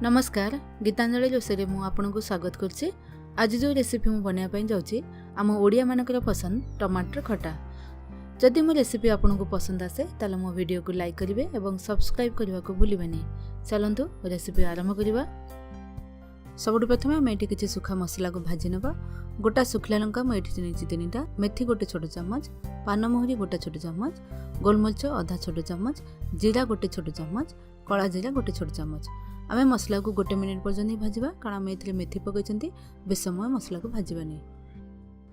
नमस्कार गीतांजलि रोषे मु आपन को स्वागत करछि। आज जो रेसिपी मु बनाया जाऊँगी आम ओडिया मानकर पसंद टमाटर खटा। जदि मो रेसिपी आपन को पसंद आसे ताले मो वीडियो को लाइक करिवे एवं सब्सक्राइब करने को भूलिबेनी। चलंतु रेसिपी आरंभ करिवा। सबुठ प्रथमे आम ये किसी सुखा मसला को भाजी नवा। गोटा सुखला लंका मुझे नहीं 3टा, मेथी गोटे छोट चमच, पान मोहरी गोटे छोट चमच, गोलमरिच अधा छोट चमच, जीरा गोटे छोट चमच, कला जीरा गोटे छोट चमच। आम मसला को गोटे मिनिट पर्यंत भाजवा कारण आम ये मेथी पकई बेस समय मसला को भाजबानी।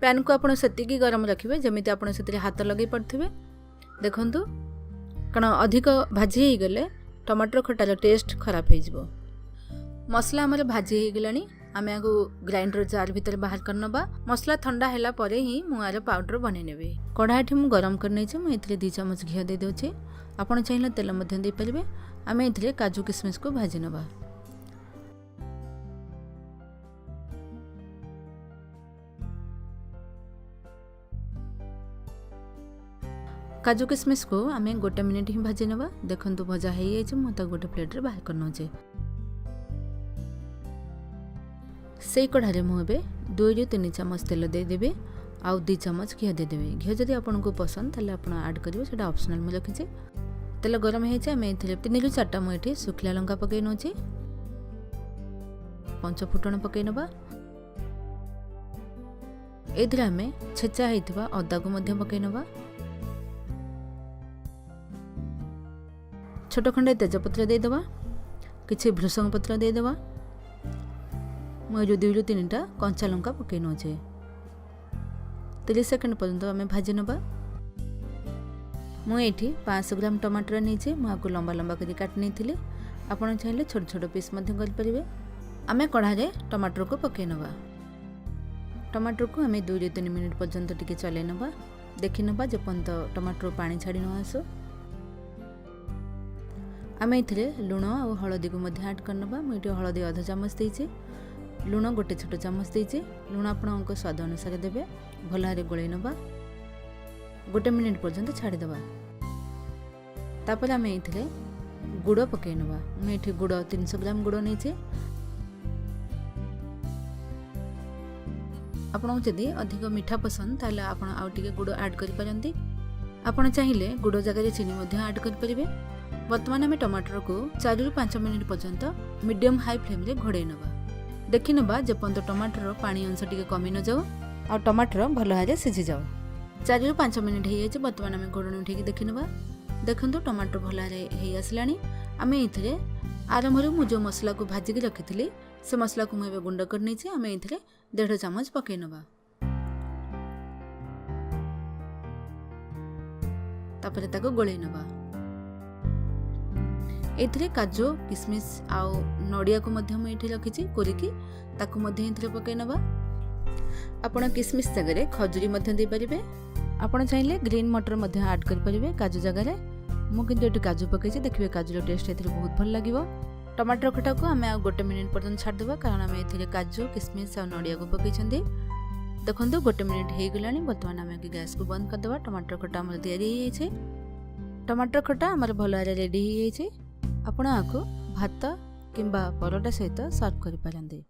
पैन को आपड़ से गरम रखिए जमी आप हाथ लगे पड़े। देखु कारण अधिक भाजी हो गले टमाटर खटार टेस्ट खराब हो। मसला आमर भाजी हो गलानी। आम या ग्राइंडर जार भीतर बाहर कर नबा। मसला ठंडा है परे ही मुआर पाउडर बन नेबी। कढ़ाई मु गरम करने मुझे 2 चमच घी दे दूचे। आपड़ चाहिए तेल दे पारे। आम ये काजू किशमिश को भाजी नबा। काजू किशमिश को आम गोटे मिनिट ही भाजी नबा। देखु भजा हो गोटे प्लेट रे बाहर कर नौचे। से कढ़ाई मुझे 2 ରୁ 3 चमच तेल देदेवे। आउ 2 चमच घी देदेवे। घी जदि आपन को पसंद ताले आपन ऐड करिवे, सेटा ऑप्शनल में रखिछे। तेल गरम होइछे आम एथिले 3 ରୁ 4टा मुठी सुखला लंका पकई नौची। 5 फुटण पकई नबा। एथिले आम छेचा हेतिबा अदा को मध्य पकई नबा। छोट खंडे तेजपत्र दे दबा। किछि भृषंग पत्र दे दबा। मुझे 2 ରୁ 3टा कंचा लंका पकई नौचे। 30 सेकेंड पर्यंत आम भाजी नबा। मुझे 500 ग्राम टमाटर नहीं मुझे लंबा लंबा कर काट नहीं। आपड़ चाहिए छोट छोट पीस करें। आम कढ़ाई टमाटर को पकई नबा। टमाटर को आम 2 ରୁ 3 मिनिट पर्यंत टिके चलै नबा। देखि नबा जेपर्यंत टमाटर पानी छाड़ी न आसो। आम ये लुण और हलदी को ऐड कर नबा। मुझे हलदी आधा चामच देइछे। लुण गोटे छोट चामच देइछे। लुण आपणक स्वाद अनुसार देबे। भल भारे गोलै नबा। गोटे मिनिट पर्यंत छाड़ी दबा। तापर आम ये गुड़ पकई नबा। मुझे गुड़ 300 ग्राम गुड़ नहीं। आपको जदि अधिक मीठा पसंद ताले आपण आउ टिके गुड़ ऐड करि पारंती। आपण चाहिए गुड़ जगह चीनी ऐड करि परिबे। वर्तमान आम टमाटर को 4 ରୁ 5 मिनिट पर्यंत मीडियम हाई फ्लेम रे घोड़े नबा। देखि नबा जेपर्यंत टमाटर पानी अंश टिके कमी न जाओ और टमाटर भल भारे सिझी जाओ। 4 ରୁ 5 मिनिट हो जाए। बर्तमान आम घोड़नी उठे देखि नबा। देखु टमाटर भल भारे हो आसलानी। आम ये आरंभ मु जो मसला को भाजिक रखी से मसला को मुझे गुंड कर नहीं। आम ये 1.5 चमच पकई नबा। तापर ताको गोलै नबा। एथिरे काजू किशमिश आउ नड़िया को मुझे रखी कोरिकी ताकू पकई नबा। आपण किशमिश जगह खजुरी दे पारिबे। आपण चाहिए ग्रीन मटर ऐड कर पारिबे काजू जगह। मुझे काजू पकई देखिए काजूर टेस्ट एथिरे बहुत भल लागिवो। टमाटर खटा को आम गोटे मिनिट पर्यंत छाड़ देबा कारण आम ये काजू किशमिश और नड़िया को पकई। देखो गोटे मिनिट हो गलानी। बर्तमान आम गैस को बंद कर देबा। टमाटर खटा आम तैयारी। टमाटर खटा आम भल भारे रेडी हो। आपण आपको भात किंबा परोटा सहित सर्व कर पारंती।